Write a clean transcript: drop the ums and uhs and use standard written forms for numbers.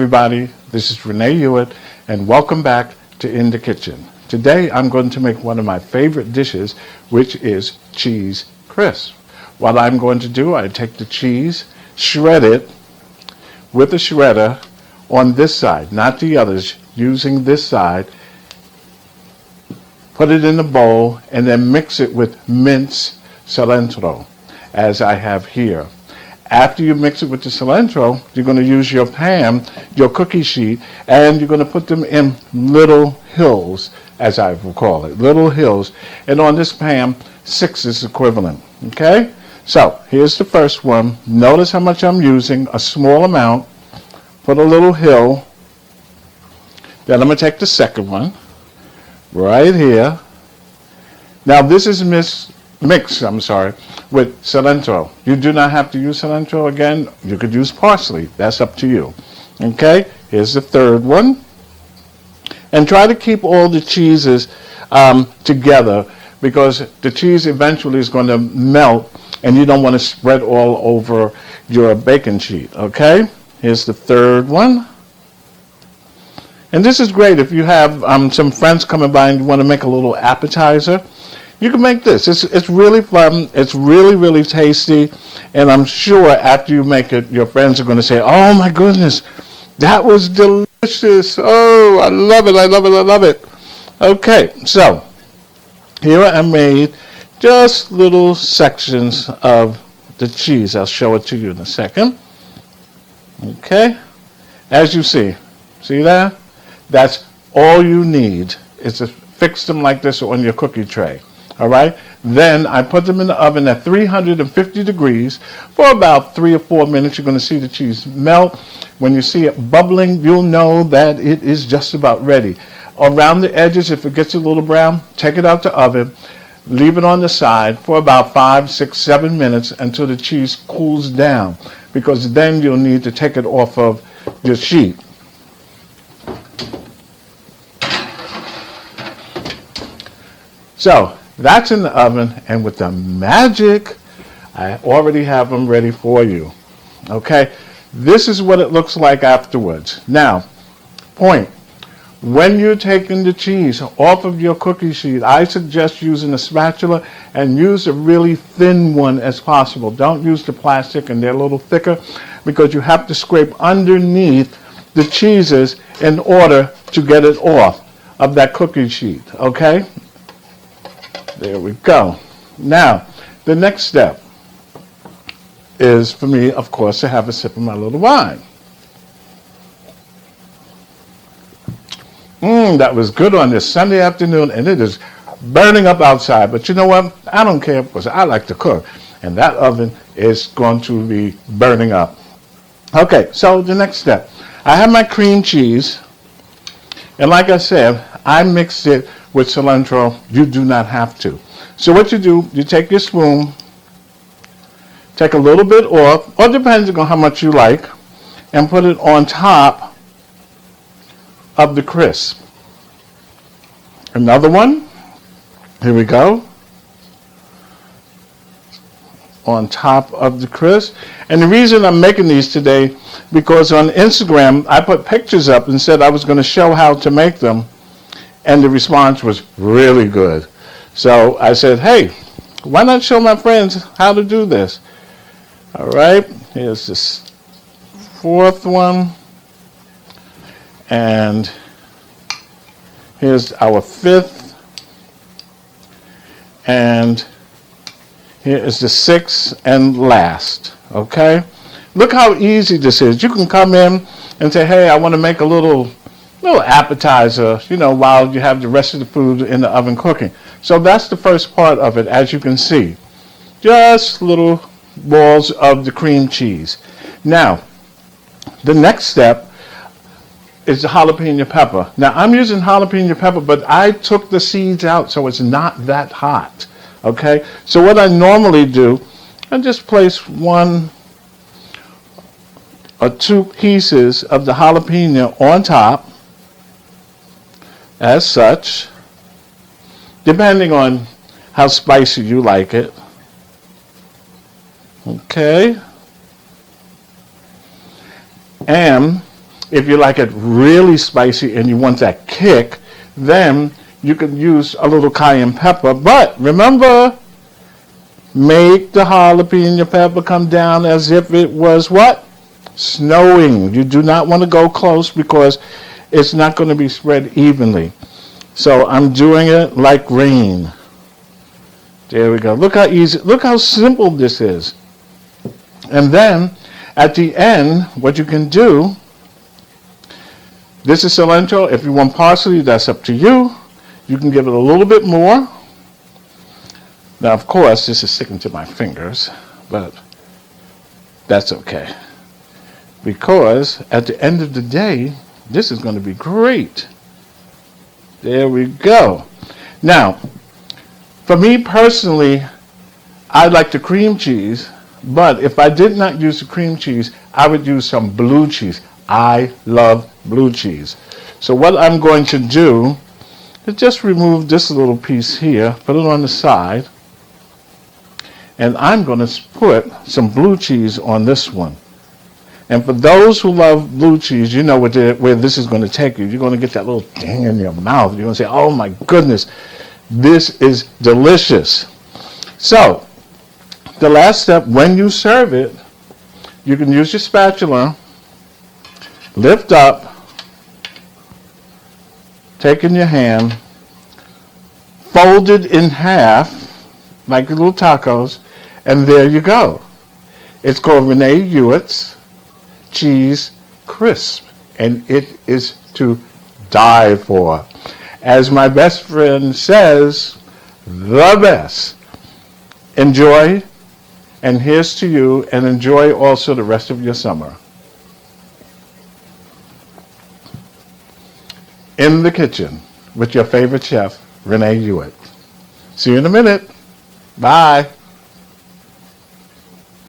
Everybody, this is Rene Hewitt, and welcome back to In the Kitchen. Today I'm going to make one of my favorite dishes, which is cheese crisp. What I'm going to do, I take the cheese, shred it with a shredder on this side, not the others, using this side, put it in a bowl, and then mix it with minced cilantro, as I have here. After you mix it with the cilantro, you're going to use your pan, your cookie sheet, and you're going to put them in little hills, as I will call it, little hills. And on this pan, 6 is equivalent. Okay? So, here's the first one. Notice how much I'm using, a small amount. Put a little hill. Then I'm going to take the second one, right here. Now, this is mixed with cilantro. You do not have to use cilantro again. You could use parsley. That's up to you. Okay, here's the third one. And try to keep all the cheeses together, because the cheese eventually is going to melt and you don't want to spread all over your baking sheet. Okay, here's the third one. And this is great if you have some friends coming by and you want to make a little appetizer. You can make this. It's really fun. It's really tasty. And I'm sure after you make it, your friends are going to say, "Oh my goodness, that was delicious. Oh, I love it, I love it, I love it." Okay, so here I made just little sections of the cheese. I'll show it to you in a second. Okay, as you see that? That's all you need is to fix them like this on your cookie tray. All right, then I put them in the oven at 350 degrees for about 3 or 4 minutes. You're going to see the cheese melt. When you see it bubbling, you'll know that it is just about ready. Around the edges, if it gets a little brown, take it out the oven, leave it on the side for about 5, 6, 7 minutes until the cheese cools down, because then you'll need to take it off of your sheet. So that's in the oven, and with the magic, I already have them ready for you. Okay, this is what it looks like afterwards. Now, when you're taking the cheese off of your cookie sheet, I suggest using a spatula and use a really thin one as possible. Don't use the plastic, and they're a little thicker, because you have to scrape underneath the cheeses in order to get it off of that cookie sheet. Okay? There we go. Now, the next step is for me, of course, to have a sip of my little wine. That was good on this Sunday afternoon, and it is burning up outside. But you know what? I don't care, because I like to cook, and that oven is going to be burning up. Okay, so the next step. I have my cream cheese, and like I said, I mixed it with cilantro. You do not have to. So what you do, you take your spoon, take a little bit off, or depending on how much you like, and put it on top of the crisp. Another one. Here we go. On top of the crisp. And the reason I'm making these today, because on Instagram, I put pictures up and said I was going to show how to make them. And the response was really good. So I said, hey, why not show my friends how to do this? All right, here's this fourth one. And here's our fifth. And here is the sixth and last. Okay? Look how easy this is. You can come in and say, hey, I want to make a little appetizer, while you have the rest of the food in the oven cooking. So that's the first part of it, as you can see. Just little balls of the cream cheese. Now, the next step is the jalapeno pepper. Now, I'm using jalapeno pepper, but I took the seeds out, so it's not that hot. Okay? So what I normally do, I just place 1 or 2 pieces of the jalapeno on top, as such, depending on how spicy you like it. Okay. And If you like it really spicy and you want that kick, then you can use a little cayenne pepper. But remember, make the jalapeno pepper come down as if it was what? Snowing. You do not want to go close because it's not going to be spread evenly. So I'm doing it like rain. There we go. Look how easy, look how simple this is. And then at the end, what you can do, this is cilantro. If you want parsley, that's up to you. You can give it a little bit more. Now, of course, this is sticking to my fingers, but that's okay. Because at the end of the day, this is going to be great. There we go. Now, for me personally, I like the cream cheese, but if I did not use the cream cheese, I would use some blue cheese. I love blue cheese. So what I'm going to do is just remove this little piece here, put it on the side, and I'm going to put some blue cheese on this one. And for those who love blue cheese, you know where this is going to take you. You're going to get that little thing in your mouth. You're going to say, oh my goodness, this is delicious. So, the last step, when you serve it, you can use your spatula, lift up, take in your hand, fold it in half, like little tacos, and there you go. It's called Rene Hewitt's Cheese Crisp, and it is to die for. As my best friend says, the best. Enjoy, and here's to you, and enjoy also the rest of your summer. In the kitchen with your favorite chef, Rene Hewitt. See you in a minute. Bye.